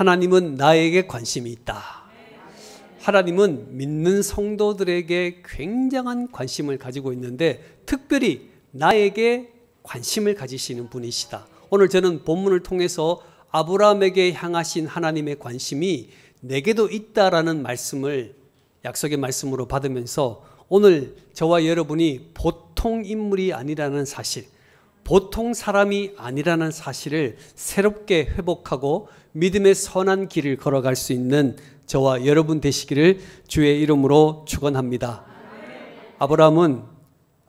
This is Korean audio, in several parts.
하나님은 나에게 관심이 있다. 하나님은 믿는 성도들에게 굉장한 관심을 가지고 있는데 특별히 나에게 관심을 가지시는 분이시다. 오늘 저는 본문을 통해서 아브라함에게 향하신 하나님의 관심이 내게도 있다라는 말씀을 약속의 말씀으로 받으면서 오늘 저와 여러분이 보통 인물이 아니라는 사실, 보통 사람이 아니라는 사실을 새롭게 회복하고 믿음의 선한 길을 걸어갈 수 있는 저와 여러분 되시기를 주의 이름으로 축원합니다. 아브라함은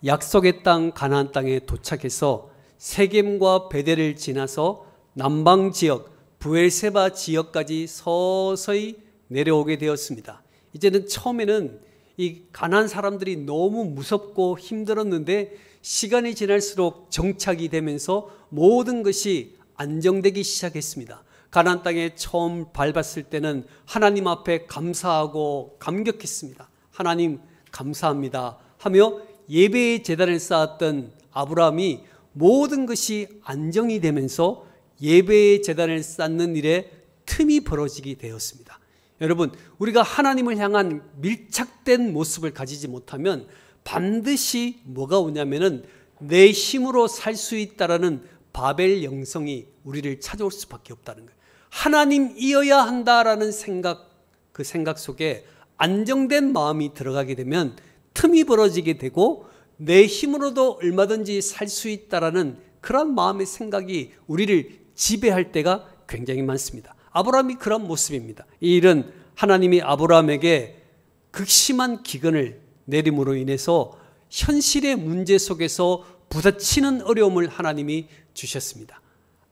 약속의 땅 가나안 땅에 도착해서 세겜과 베델을 지나서 남방 지역 브엘세바 지역까지 서서히 내려오게 되었습니다. 이제는 처음에는 이 가나안 사람들이 너무 무섭고 힘들었는데 시간이 지날수록 정착이 되면서 모든 것이 안정되기 시작했습니다. 가나안 땅에 처음 밟았을 때는 하나님 앞에 감사하고 감격했습니다. 하나님 감사합니다 하며 예배의 제단을 쌓았던 아브라함이 모든 것이 안정이 되면서 예배의 제단을 쌓는 일에 틈이 벌어지게 되었습니다. 여러분, 우리가 하나님을 향한 밀착된 모습을 가지지 못하면 반드시 뭐가 오냐면은 내 힘으로 살 수 있다라는 바벨 영성이 우리를 찾아올 수밖에 없다는 거예요. 하나님이어야 한다라는 생각, 그 생각 속에 안정된 마음이 들어가게 되면 틈이 벌어지게 되고 내 힘으로도 얼마든지 살 수 있다라는 그런 마음의 생각이 우리를 지배할 때가 굉장히 많습니다. 아브라함이 그런 모습입니다. 이 일은 하나님이 아브라함에게 극심한 기근을 내림으로 인해서 현실의 문제 속에서 부딪히는 어려움을 하나님이 주셨습니다.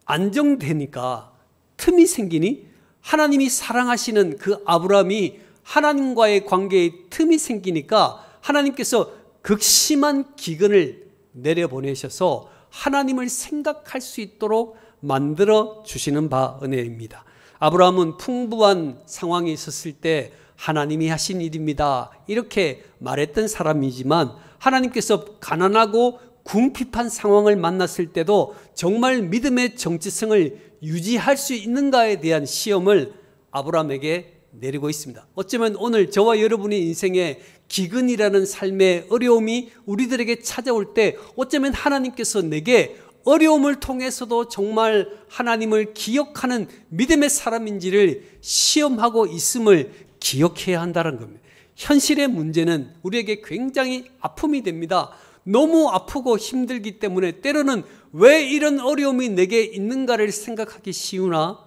안정되니까 틈이 생기니 하나님이 사랑하시는 그 아브라함이 하나님과의 관계에 틈이 생기니까 하나님께서 극심한 기근을 내려보내셔서 하나님을 생각할 수 있도록 만들어 주시는 바 은혜입니다. 아브라함은 풍부한 상황이 있었을 때 하나님이 하신 일입니다 이렇게 말했던 사람이지만 하나님께서 가난하고 궁핍한 상황을 만났을 때도 정말 믿음의 정체성을 유지할 수 있는가에 대한 시험을 아브라함에게 내리고 있습니다. 어쩌면 오늘 저와 여러분의 인생에 기근이라는 삶의 어려움이 우리들에게 찾아올 때 어쩌면 하나님께서 내게 어려움을 통해서도 정말 하나님을 기억하는 믿음의 사람인지를 시험하고 있음을 기억해야 한다는 겁니다. 현실의 문제는 우리에게 굉장히 아픔이 됩니다. 너무 아프고 힘들기 때문에 때로는 왜 이런 어려움이 내게 있는가를 생각하기 쉬우나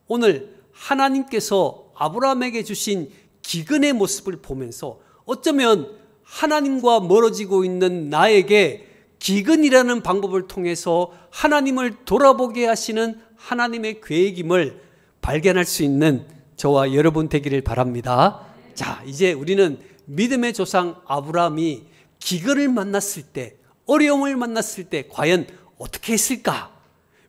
오늘 하나님께서 아브라함에게 주신 기근의 모습을 보면서 어쩌면 하나님과 멀어지고 있는 나에게 기근이라는 방법을 통해서 하나님을 돌아보게 하시는 하나님의 계획임을 발견할 수 있는 저와 여러분 되기를 바랍니다. 자, 이제 우리는 믿음의 조상 아브라함이 기근을 만났을 때, 어려움을 만났을 때 과연 어떻게 했을까?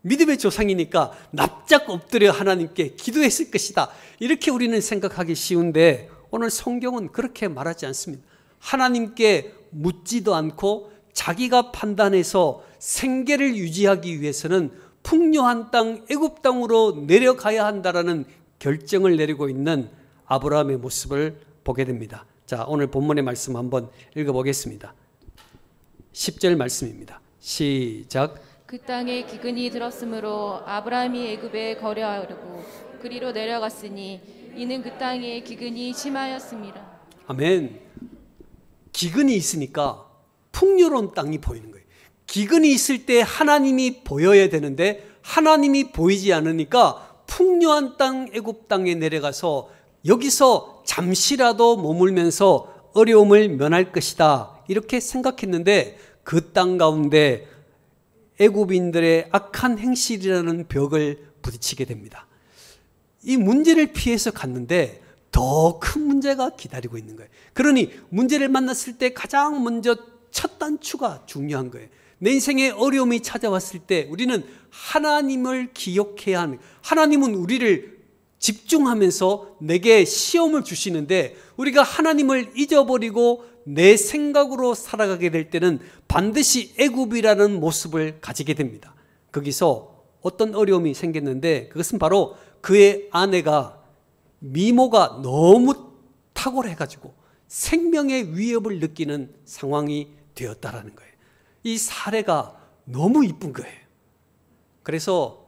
믿음의 조상이니까 납작 엎드려 하나님께 기도했을 것이다. 이렇게 우리는 생각하기 쉬운데 오늘 성경은 그렇게 말하지 않습니다. 하나님께 묻지도 않고 자기가 판단해서 생계를 유지하기 위해서는 풍요한 땅 애굽 땅으로 내려가야 한다라는 결정을 내리고 있는 아브라함의 모습을 보게 됩니다. 자, 오늘 본문의 말씀 한번 읽어보겠습니다. 10절 말씀입니다. 시작. 그 땅에 기근이 들었으므로 아브라함이 애굽에 거류하려고 그리로 내려갔으니 이는 그 땅에 기근이 심하였습니다. 아멘. 기근이 있으니까 풍요로운 땅이 보이는 거예요. 기근이 있을 때 하나님이 보여야 되는데 하나님이 보이지 않으니까 풍요한 땅 애굽 땅에 내려가서 여기서 잠시라도 머물면서 어려움을 면할 것이다 이렇게 생각했는데 그 땅 가운데 애굽인들의 악한 행실이라는 벽을 부딪히게 됩니다. 이 문제를 피해서 갔는데 더 큰 문제가 기다리고 있는 거예요. 그러니 문제를 만났을 때 가장 먼저 첫 단추가 중요한 거예요. 내 인생에 어려움이 찾아왔을 때 우리는 하나님을 기억해야 하는, 하나님은 우리를 집중하면서 내게 시험을 주시는데 우리가 하나님을 잊어버리고 내 생각으로 살아가게 될 때는 반드시 애굽이라는 모습을 가지게 됩니다. 거기서 어떤 어려움이 생겼는데 그것은 바로 그의 아내가 미모가 너무 탁월해가지고 생명의 위협을 느끼는 상황이 되었다라는 거예요. 이 사례가 너무 이쁜 거예요. 그래서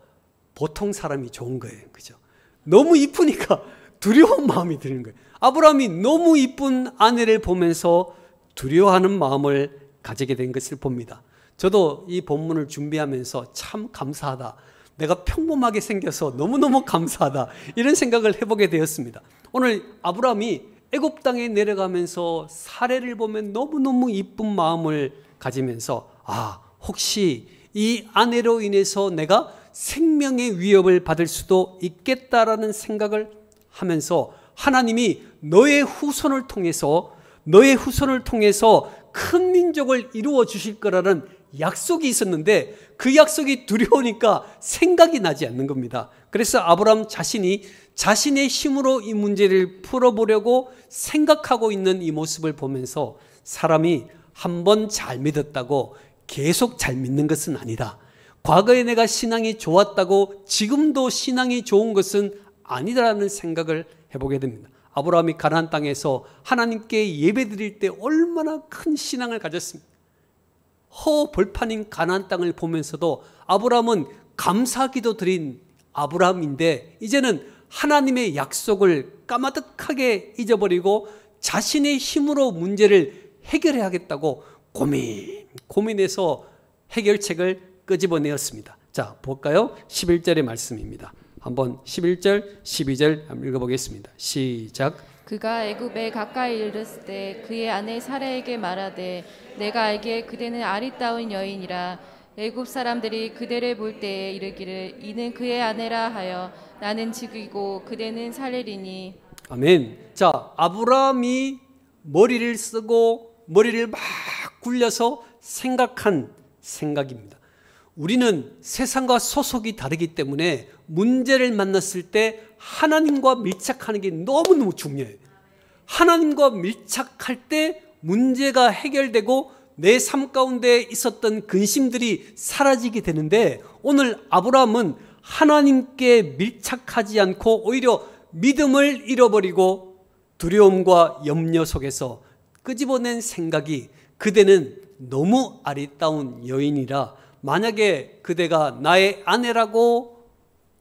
보통 사람이 좋은 거예요. 그죠? 너무 이쁘니까 두려운 마음이 드는 거예요. 아브라함이 너무 이쁜 아내를 보면서 두려워하는 마음을 가지게 된 것을 봅니다. 저도 이 본문을 준비하면서 참 감사하다. 내가 평범하게 생겨서 너무너무 감사하다. 이런 생각을 해보게 되었습니다. 오늘 아브라함이 애굽 땅에 내려가면서 사례를 보면 너무너무 이쁜 마음을 가지면서 혹시 이 아내로 인해서 내가 생명의 위협을 받을 수도 있겠다라는 생각을 하면서 하나님이 너의 후손을 통해서 큰 민족을 이루어 주실 거라는 약속이 있었는데 그 약속이 두려우니까 생각이 나지 않는 겁니다. 그래서 아브라함 자신이 자신의 힘으로 이 문제를 풀어보려고 생각하고 있는 이 모습을 보면서 사람이 한 번 잘 믿었다고 계속 잘 믿는 것은 아니다. 과거에 내가 신앙이 좋았다고 지금도 신앙이 좋은 것은 아니다라는 생각을 해보게 됩니다. 아브라함이 가나안 땅에서 하나님께 예배드릴 때 얼마나 큰 신앙을 가졌습니까? 허벌판인 가나안 땅을 보면서도 아브라함은 감사기도 드린 아브라함인데 이제는 하나님의 약속을 까마득하게 잊어버리고 자신의 힘으로 문제를 해결해야겠다고 고민해서 해결책을 끄집어내었습니다. 자, 볼까요? 11절의 말씀입니다. 한번 11절, 12절 한번 읽어보겠습니다. 시작. 그가 애굽에 가까이 이르렀을 때 그의 아내 사라에게 말하되 내가 알기에 그대는 아리따운 여인이라 애굽 사람들이 그대를 볼 때에 이르기를 이는 그의 아내라 하여 나는 죽이고 그대는 살리리니. 아멘. 자, 아브라함이 머리를 쓰고 머리를 막 굴려서 생각한 생각입니다. 우리는 세상과 소속이 다르기 때문에 문제를 만났을 때 하나님과 밀착하는 게 너무너무 중요해요. 하나님과 밀착할 때 문제가 해결되고 내 삶 가운데 있었던 근심들이 사라지게 되는데 오늘 아브라함은 하나님께 밀착하지 않고 오히려 믿음을 잃어버리고 두려움과 염려 속에서 끄집어낸 생각이 그대는 너무 아리따운 여인이라 만약에 그대가 나의 아내라고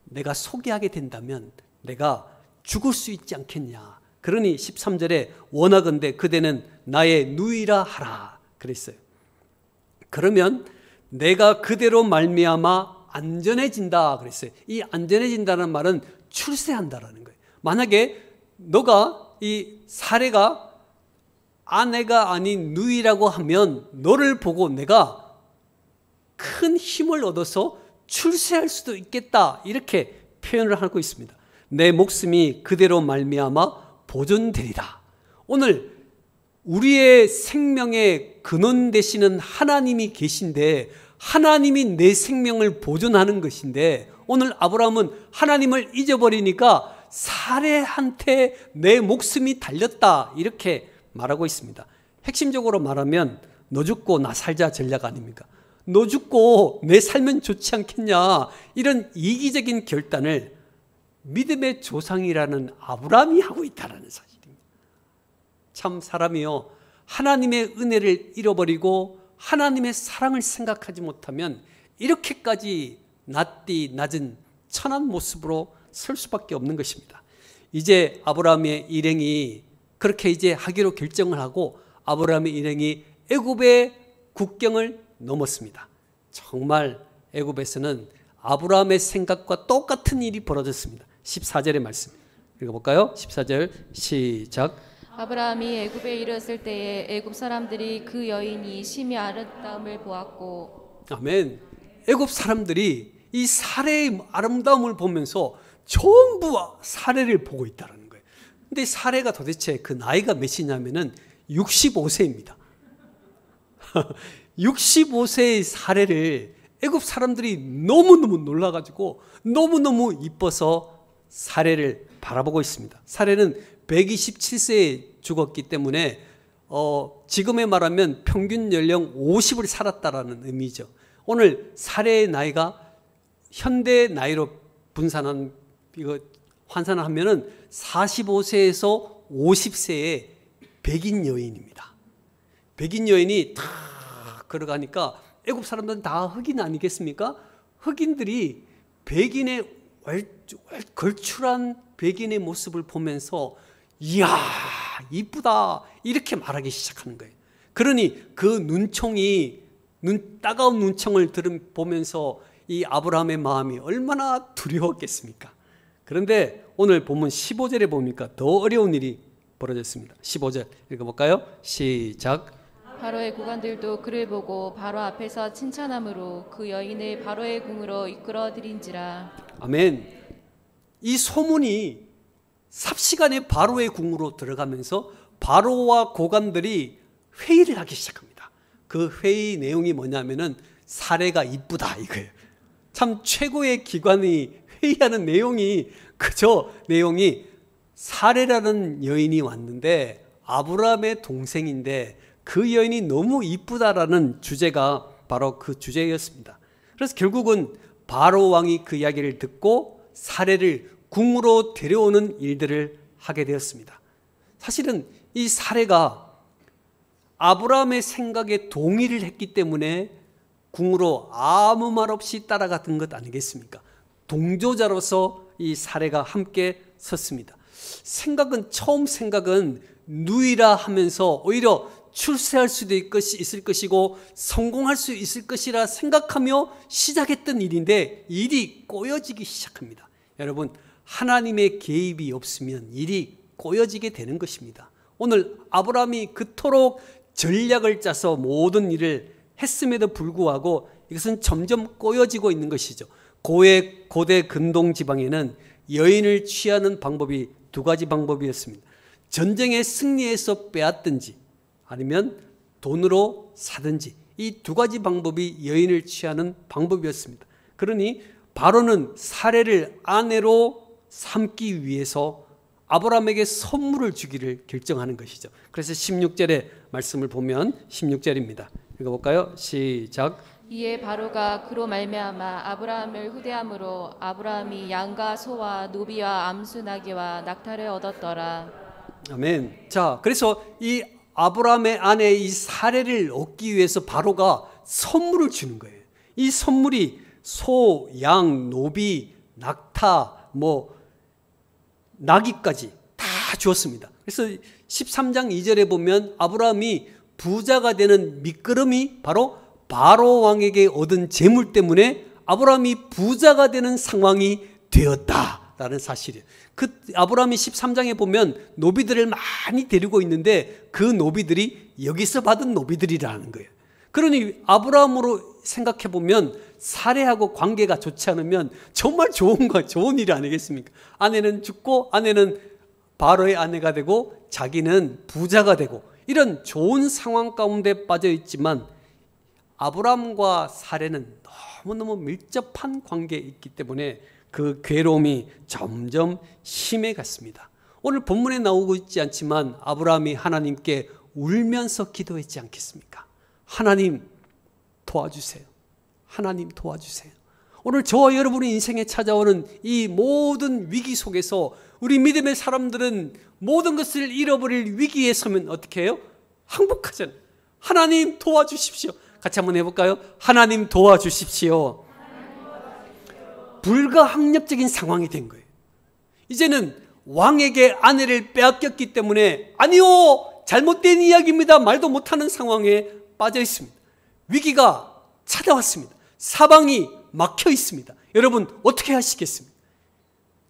내가 소개하게 된다면 내가 죽을 수 있지 않겠냐. 그러니 13절에 원하건대 그대는 나의 누이라 하라 그랬어요. 그러면 내가 그대로 말미암아 안전해진다 그랬어요. 이 안전해진다는 말은 출세한다라는 거예요. 만약에 너가 이 사례가 아내가 아닌 누이라고 하면 너를 보고 내가 큰 힘을 얻어서 출세할 수도 있겠다 이렇게 표현을 하고 있습니다. 내 목숨이 그대로 말미암아 보존되리라. 오늘 우리의 생명의 근원 되시는 하나님이 계신데 하나님이 내 생명을 보존하는 것인데 오늘 아브라함은 하나님을 잊어버리니까 사례한테 내 목숨이 달렸다 이렇게 말하고 있습니다. 핵심적으로 말하면 너 죽고 나 살자 전략 아닙니까? 너 죽고 내 살면 좋지 않겠냐 이런 이기적인 결단을 믿음의 조상이라는 아브라함이 하고 있다는 사실입니다. 참 사람이요 하나님의 은혜를 잃어버리고 하나님의 사랑을 생각하지 못하면 이렇게까지 낮은 천한 모습으로 설 수밖에 없는 것입니다. 이제 아브라함의 일행이 그렇게 이제 하기로 결정을 하고 아브라함의 일행이 애굽의 국경을 넘었습니다. 정말 애굽에서는 아브라함의 생각과 똑같은 일이 벌어졌습니다. 14절의 말씀 읽어볼까요? 14절 시작. 아브라함이 애굽에 이르렀을 때에 애굽 사람들이 그 여인이 심히 아름다움을 보았고. 아멘. 애굽 사람들이 이 사례의 아름다움을 보면서 전부 사례를 보고 있다는 거예요. 근데 사례가 도대체 그 나이가 몇이냐면은 65세입니다. 65세의 사례를 애굽 사람들이 너무너무 놀라가지고 너무너무 이뻐서 사례를 바라보고 있습니다. 사례는 127세에 죽었기 때문에 지금에 말하면 평균 연령 50을 살았다라는 의미죠. 오늘 사례의 나이가 현대 나이로 환산을 하면은 45세에서 50세의 백인 여인입니다. 백인 여인이 다 걸어가니까 애굽 사람들은 다 흑인 아니겠습니까? 흑인들이 백인의 걸출한 백인의 모습을 보면서 이야 이쁘다 이렇게 말하기 시작하는 거예요. 그러니 그 따가운 눈총을 보면서 이 아브라함의 마음이 얼마나 두려웠겠습니까? 그런데 오늘 본문 15절에 보니까 더 어려운 일이 벌어졌습니다. 15절 읽어볼까요? 시작. 바로의 고관들도 그를 보고 바로 앞에서 칭찬함으로 그 여인을 바로의 궁으로 이끌어들인지라. 아멘. 이 소문이 삽시간에 바로의 궁으로 들어가면서 바로와 고관들이 회의를 하기 시작합니다. 그 회의 내용이 뭐냐면은 사례가 이쁘다 이거예요. 참 최고의 기관이 회의하는 내용이 내용이 사례라는 여인이 왔는데 아브라함의 동생인데 그 여인이 너무 이쁘다라는 주제가 바로 그 주제였습니다. 그래서 결국은 바로 왕이 그 이야기를 듣고 사례를 궁으로 데려오는 일들을 하게 되었습니다. 사실은 이 사례가 아브라함의 생각에 동의를 했기 때문에 궁으로 아무 말 없이 따라갔던 것 아니겠습니까? 동조자로서 이 사례가 함께 섰습니다. 처음 생각은 누이라 하면서 오히려 출세할 수도 있을 것이고 성공할 수 있을 것이라 생각하며 시작했던 일인데 일이 꼬여지기 시작합니다. 여러분, 하나님의 개입이 없으면 일이 꼬여지게 되는 것입니다. 오늘 아브라함이 그토록 전략을 짜서 모든 일을 했음에도 불구하고 이것은 점점 꼬여지고 있는 것이죠. 고대 근동 지방에는 여인을 취하는 방법이 두 가지 방법이었습니다. 전쟁에 승리해서 빼앗든지 아니면 돈으로 사든지 이 두 가지 방법이 여인을 취하는 방법이었습니다. 그러니 바로는 사례를 아내로 삼기 위해서 아브라함에게 선물을 주기를 결정하는 것이죠. 그래서 16절의 말씀을 보면 16절입니다. 읽어볼까요? 시작. 이에 바로가 그로 말미암아 아브라함을 후대함으로 아브라함이 양과 소와 노비와 암수 나귀와 낙타를 얻었더라. 아멘. 자, 그래서 이 아브라함의 아내 이 사례를 얻기 위해서 바로가 선물을 주는 거예요. 이 선물이 소, 양, 노비, 낙타, 나귀까지 다 주었습니다. 그래서 13장 2절에 보면 아브라함이 부자가 되는 밑거름이 바로 바로 왕에게 얻은 재물 때문에 아브라함이 부자가 되는 상황이 되었다라는 사실이에요. 아브라함이 13장에 보면 노비들을 많이 데리고 있는데 그 노비들이 여기서 받은 노비들이라는 거예요. 그러니 아브라함으로 생각해 보면 사례하고 관계가 좋지 않으면 정말 좋은 일 아니겠습니까? 아내는 죽고 아내는 바로의 아내가 되고 자기는 부자가 되고 이런 좋은 상황 가운데 빠져 있지만 아브라함과 사례는 너무너무 밀접한 관계에 있기 때문에 그 괴로움이 점점 심해갔습니다. 오늘 본문에 나오고 있지 않지만 아브라함이 하나님께 울면서 기도했지 않겠습니까? 하나님 도와주세요. 하나님 도와주세요. 오늘 저와 여러분의 인생에 찾아오는 이 모든 위기 속에서 우리 믿음의 사람들은 모든 것을 잃어버릴 위기에 서면 어떻게 해요? 항복하잖아요. 하나님 도와주십시오. 같이 한번 해볼까요? 하나님 도와주십시오. 불가항력적인 상황이 된 거예요. 이제는 왕에게 아내를 빼앗겼기 때문에 아니요, 잘못된 이야기입니다. 말도 못하는 상황에 빠져 있습니다. 위기가 찾아왔습니다. 사방이 막혀 있습니다. 여러분 어떻게 하시겠습니까?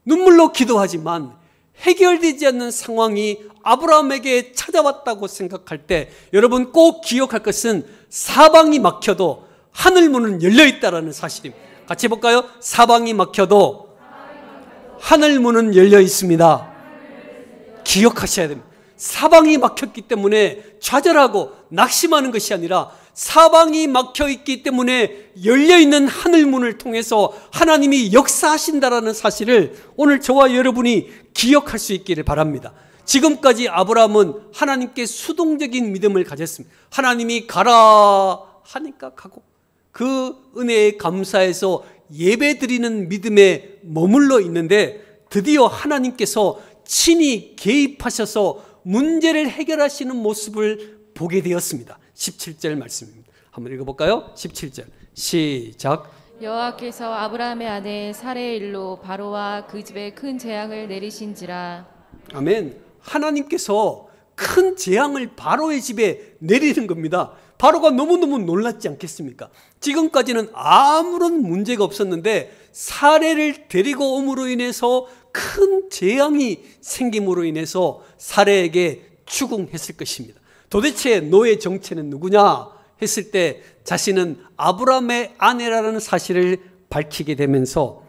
눈물로 기도하지만 해결되지 않는 상황이 아브라함에게 찾아왔다고 생각할 때 여러분 꼭 기억할 것은 사방이 막혀도 하늘 문은 열려 있다는 사실입니다. 같이 해볼까요? 사방이 막혀도 하늘 문은 열려 있습니다. 기억하셔야 됩니다. 사방이 막혔기 때문에 좌절하고 낙심하는 것이 아니라 사방이 막혀있기 때문에 열려있는 하늘문을 통해서 하나님이 역사하신다라는 사실을 오늘 저와 여러분이 기억할 수 있기를 바랍니다. 지금까지 아브라함은 하나님께 수동적인 믿음을 가졌습니다. 하나님이 가라 하니까 가고 그 은혜에 감사해서 예배드리는 믿음에 머물러 있는데 드디어 하나님께서 친히 개입하셔서 문제를 해결하시는 모습을 보게 되었습니다. 17절 말씀입니다. 한번 읽어볼까요? 17절 시작. 여호와께서 아브라함의 아내 사레의 일로 바로와 그 집에 큰 재앙을 내리신지라. 아멘. 하나님께서 큰 재앙을 바로의 집에 내리는 겁니다. 바로가 너무너무 놀랐지 않겠습니까? 지금까지는 아무런 문제가 없었는데 사레를 데리고 옴으로 인해서 큰 재앙이 생김으로 인해서 사레에게 추궁했을 것입니다. 도대체 너의 정체는 누구냐 했을 때 자신은 아브라함의 아내라는 사실을 밝히게 되면서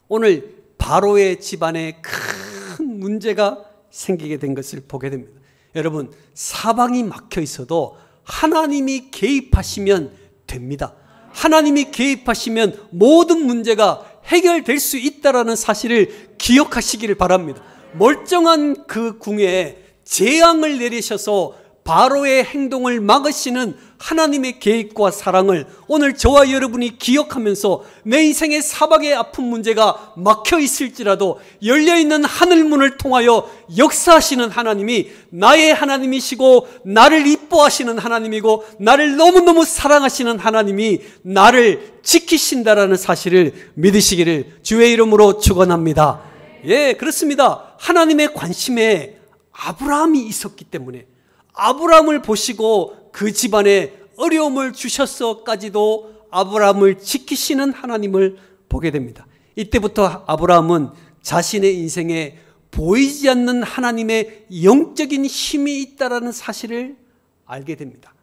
오늘 바로의 집안에 큰 문제가 생기게 된 것을 보게 됩니다. 여러분, 사방이 막혀 있어도 하나님이 개입하시면 됩니다. 하나님이 개입하시면 모든 문제가 해결될 수 있다는 사실을 기억하시기를 바랍니다. 멀쩡한 그 궁에 재앙을 내리셔서 바로의 행동을 막으시는 하나님의 계획과 사랑을 오늘 저와 여러분이 기억하면서 내 인생의 사방의 아픈 문제가 막혀 있을지라도 열려있는 하늘문을 통하여 역사하시는 하나님이 나의 하나님이시고 나를 이뻐하시는 하나님이고 나를 너무너무 사랑하시는 하나님이 나를 지키신다라는 사실을 믿으시기를 주의 이름으로 축원합니다. 예, 그렇습니다. 하나님의 관심에 아브라함이 있었기 때문에 아브라함을 보시고 그 집안에 어려움을 주셔서까지도 아브라함을 지키시는 하나님을 보게 됩니다. 이때부터 아브라함은 자신의 인생에 보이지 않는 하나님의 영적인 힘이 있다는 사실을 알게 됩니다.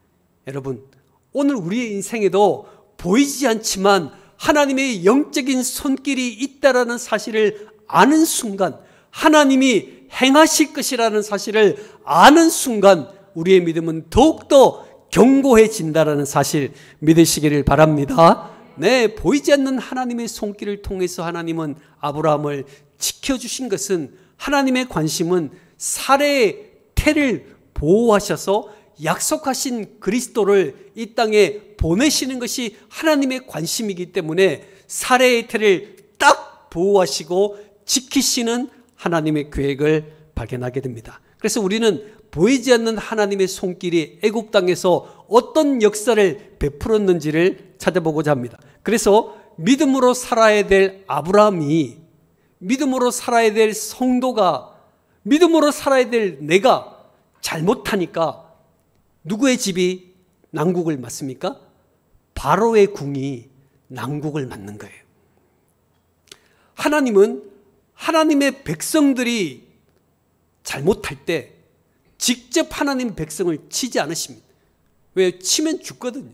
여러분, 오늘 우리의 인생에도 보이지 않지만 하나님의 영적인 손길이 있다는 사실을 아는 순간, 하나님이 행하실 것이라는 사실을 아는 순간 우리의 믿음은 더욱더 견고해진다라는 사실 믿으시기를 바랍니다. 네, 보이지 않는 하나님의 손길을 통해서 하나님은 아브라함을 지켜주신 것은 하나님의 관심은 사레의 태를 보호하셔서 약속하신 그리스도를 이 땅에 보내시는 것이 하나님의 관심이기 때문에 사레의 태를 딱 보호하시고 지키시는 하나님의 계획을 발견하게 됩니다. 그래서 우리는 보이지 않는 하나님의 손길이 애굽 땅에서 어떤 역사를 베풀었는지를 찾아보고자 합니다. 그래서 믿음으로 살아야 될 아브라함이, 믿음으로 살아야 될 성도가, 믿음으로 살아야 될 내가 잘못하니까 누구의 집이 난국을 맞습니까? 바로의 궁이 난국을 맞는 거예요. 하나님은 하나님의 백성들이 잘못할 때 직접 하나님 백성을 치지 않으십니다. 왜? 치면 죽거든요.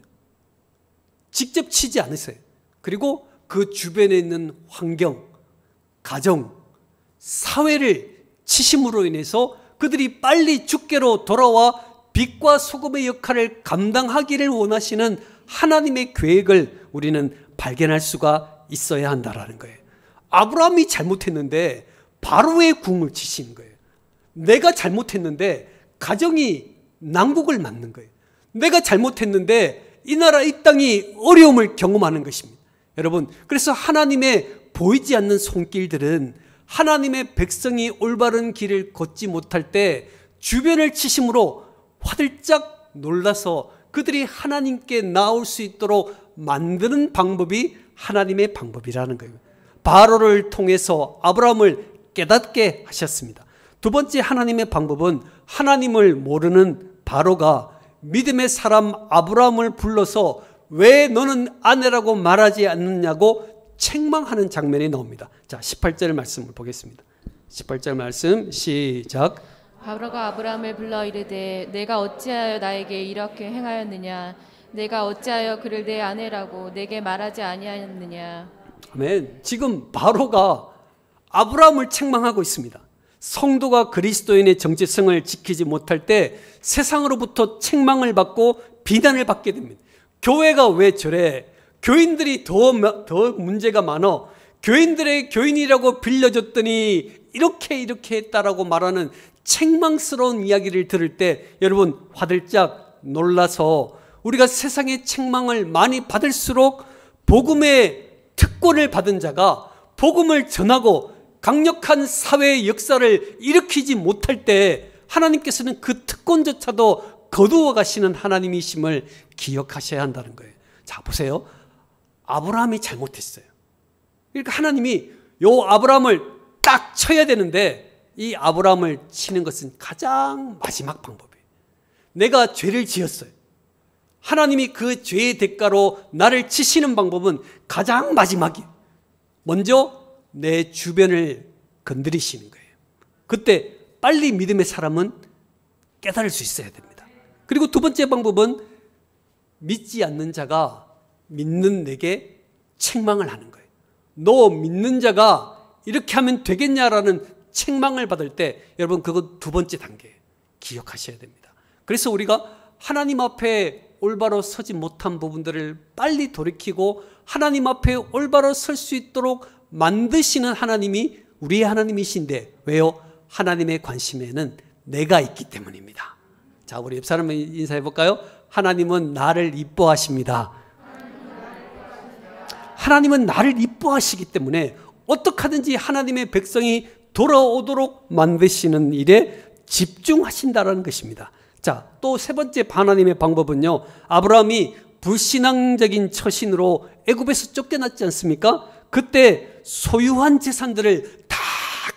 직접 치지 않으세요. 그리고 그 주변에 있는 환경, 가정, 사회를 치심으로 인해서 그들이 빨리 주께로 돌아와 빛과 소금의 역할을 감당하기를 원하시는 하나님의 계획을 우리는 발견할 수가 있어야 한다는 거예요. 아브라함이 잘못했는데 바로의 궁을 치시는 거예요. 내가 잘못했는데 가정이 난국을 맞는 거예요. 내가 잘못했는데 이 나라 이 땅이 어려움을 경험하는 것입니다. 여러분, 그래서 하나님의 보이지 않는 손길들은 하나님의 백성이 올바른 길을 걷지 못할 때 주변을 치심으로 화들짝 놀라서 그들이 하나님께 나올 수 있도록 만드는 방법이 하나님의 방법이라는 거예요. 바로를 통해서 아브라함을 깨닫게 하셨습니다. 두 번째 하나님의 방법은 하나님을 모르는 바로가 믿음의 사람 아브라함을 불러서 왜 너는 아내라고 말하지 않느냐고 책망하는 장면이 나옵니다. 자, 18절 말씀을 보겠습니다. 18절 말씀 시작. 바로가 아브라함을 불러 이르되 내가 어찌하여 나에게 이렇게 행하였느냐? 내가 어찌하여 그를 내 아내라고 내게 말하지 아니하였느냐? 아멘. 지금 바로가 아브라함을 책망하고 있습니다. 성도가 그리스도인의 정체성을 지키지 못할 때 세상으로부터 책망을 받고 비난을 받게 됩니다. 교회가 왜 저래? 교인들이 더 문제가 많아. 교인들의 교인이라고 빌려줬더니 이렇게 했다라고 말하는 책망스러운 이야기를 들을 때 여러분 화들짝 놀라서 우리가 세상의 책망을 많이 받을수록 복음의 특권을 받은 자가 복음을 전하고 강력한 사회의 역사를 일으키지 못할 때 하나님께서는 그 특권조차도 거두어 가시는 하나님이심을 기억하셔야 한다는 거예요. 자, 보세요. 아브라함이 잘못했어요. 그러니까 하나님이 요 아브라함을 딱 쳐야 되는데 이 아브라함을 치는 것은 가장 마지막 방법이에요. 내가 죄를 지었어요. 하나님이 그 죄의 대가로 나를 치시는 방법은 가장 마지막이에요. 먼저 내 주변을 건드리시는 거예요. 그때 빨리 믿음의 사람은 깨달을 수 있어야 됩니다. 그리고 두 번째 방법은 믿지 않는 자가 믿는 내게 책망을 하는 거예요. 너 믿는 자가 이렇게 하면 되겠냐라는 책망을 받을 때 여러분 그건 두 번째 단계 기억하셔야 됩니다. 그래서 우리가 하나님 앞에 올바로 서지 못한 부분들을 빨리 돌이키고 하나님 앞에 올바로 설 수 있도록 만드시는 하나님이 우리의 하나님이신데 왜요? 하나님의 관심에는 내가 있기 때문입니다. 자, 우리 옆 사람 인사해 볼까요? 하나님은 나를 이뻐하십니다. 하나님은 나를 이뻐하시기 때문에 어떻게 하든지 하나님의 백성이 돌아오도록 만드시는 일에 집중하신다는 것입니다. 자, 또 세 번째 하나님의 방법은요, 아브라함이 불신앙적인 처신으로 애굽에서 쫓겨났지 않습니까? 그때 소유한 재산들을 다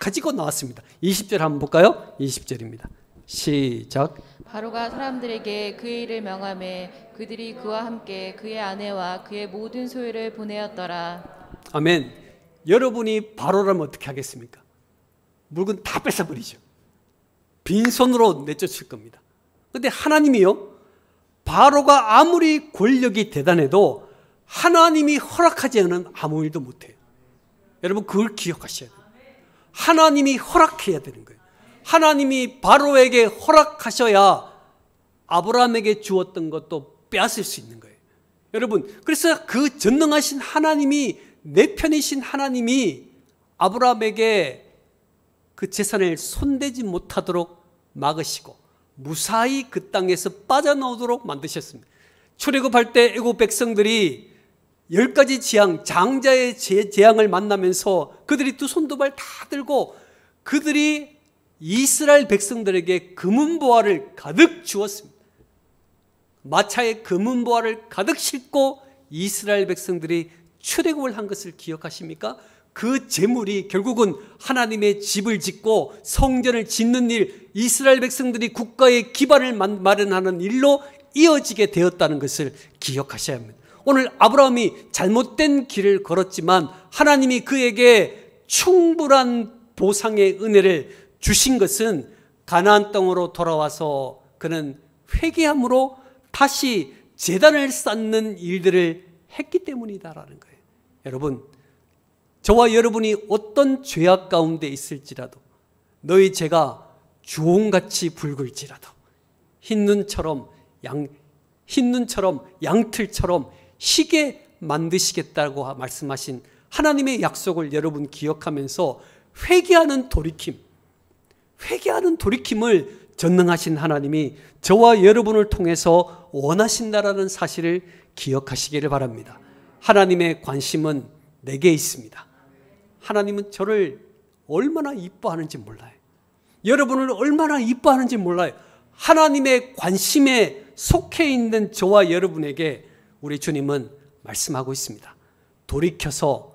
가지고 나왔습니다. 20절 한번 볼까요? 20절입니다. 시작. 바로가 사람들에게 그의 일을 명하매 그들이 그와 함께 그의 아내와 그의 모든 소유를 보내었더라. 아멘. 여러분이 바로라면 어떻게 하겠습니까? 물건 다 뺏어버리죠. 빈손으로 내쫓을 겁니다. 그런데 하나님이요, 바로가 아무리 권력이 대단해도 하나님이 허락하지 않은 아무 일도 못해요. 여러분 그걸 기억하셔야 돼요. 하나님이 허락해야 되는 거예요. 하나님이 바로에게 허락하셔야 아브라함에게 주었던 것도 빼앗을 수 있는 거예요. 여러분, 그래서 그 전능하신 하나님이, 내 편이신 하나님이 아브라함에게 그 재산을 손대지 못하도록 막으시고 무사히 그 땅에서 빠져나오도록 만드셨습니다. 출애굽할 때 애굽 백성들이 10가지 재앙, 장자의 재앙을 만나면서 그들이 두 손 두 발 다 들고 그들이 이스라엘 백성들에게 금은보화를 가득 주었습니다. 마차에 금은보화를 가득 싣고 이스라엘 백성들이 출애굽을 한 것을 기억하십니까? 그 재물이 결국은 하나님의 집을 짓고 성전을 짓는 일, 이스라엘 백성들이 국가의 기반을 마련하는 일로 이어지게 되었다는 것을 기억하셔야 합니다. 오늘 아브라함이 잘못된 길을 걸었지만 하나님이 그에게 충분한 보상의 은혜를 주신 것은 가나안 땅으로 돌아와서 그는 회개함으로 다시 제단을 쌓는 일들을 했기 때문이다라는 거예요. 여러분, 저와 여러분이 어떤 죄악 가운데 있을지라도 너희 죄가 주홍같이 붉을지라도 흰눈처럼 양틀처럼 희게 만드시겠다고 말씀하신 하나님의 약속을 여러분 기억하면서 회개하는 돌이킴을 전능하신 하나님이 저와 여러분을 통해서 원하신다라는 사실을 기억하시기를 바랍니다. 하나님의 관심은 내게 있습니다. 하나님은 저를 얼마나 이뻐하는지 몰라요. 여러분을 얼마나 이뻐하는지 몰라요. 하나님의 관심에 속해 있는 저와 여러분에게 우리 주님은 말씀하고 있습니다. 돌이켜서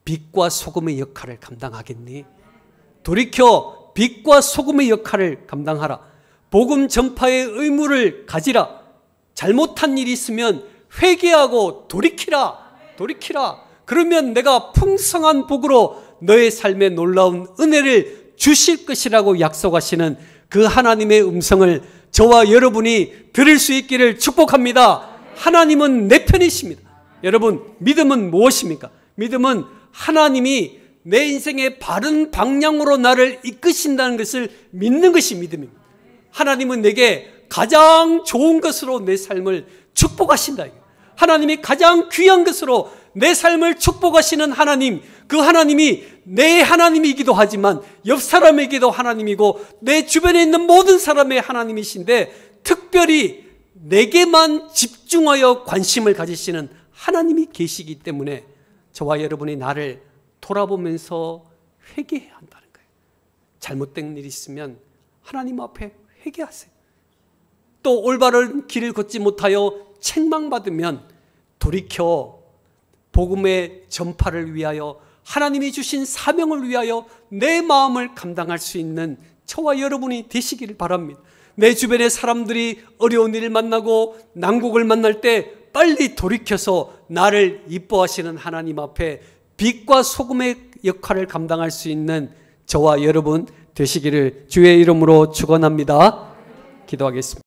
빛과 소금의 역할을 감당하겠니? 돌이켜 빛과 소금의 역할을 감당하라. 복음 전파의 의무를 가지라. 잘못한 일이 있으면 회개하고 돌이키라. 그러면 내가 풍성한 복으로 너의 삶에 놀라운 은혜를 주실 것이라고 약속하시는 그 하나님의 음성을 저와 여러분이 들을 수 있기를 축복합니다. 하나님은 내 편이십니다. 여러분, 믿음은 무엇입니까? 믿음은 하나님이 내 인생의 바른 방향으로 나를 이끄신다는 것을 믿는 것이 믿음입니다. 하나님은 내게 가장 좋은 것으로 내 삶을 축복하신다. 하나님이 가장 귀한 것으로 내 삶을 축복하시는 하나님, 그 하나님이 내 하나님이기도 하지만 옆 사람에게도 하나님이고 내 주변에 있는 모든 사람의 하나님이신데 특별히 내게만 집중하여 관심을 가지시는 하나님이 계시기 때문에 저와 여러분이 나를 돌아보면서 회개해야 한다는 거예요. 잘못된 일이 있으면 하나님 앞에 회개하세요. 또 올바른 길을 걷지 못하여 책망받으면 돌이켜 복음의 전파를 위하여 하나님이 주신 사명을 위하여 내 마음을 감당할 수 있는 저와 여러분이 되시기를 바랍니다. 내 주변의 사람들이 어려운 일을 만나고 난국을 만날 때 빨리 돌이켜서 나를 이뻐하시는 하나님 앞에 빛과 소금의 역할을 감당할 수 있는 저와 여러분 되시기를 주의 이름으로 축원합니다. 기도하겠습니다.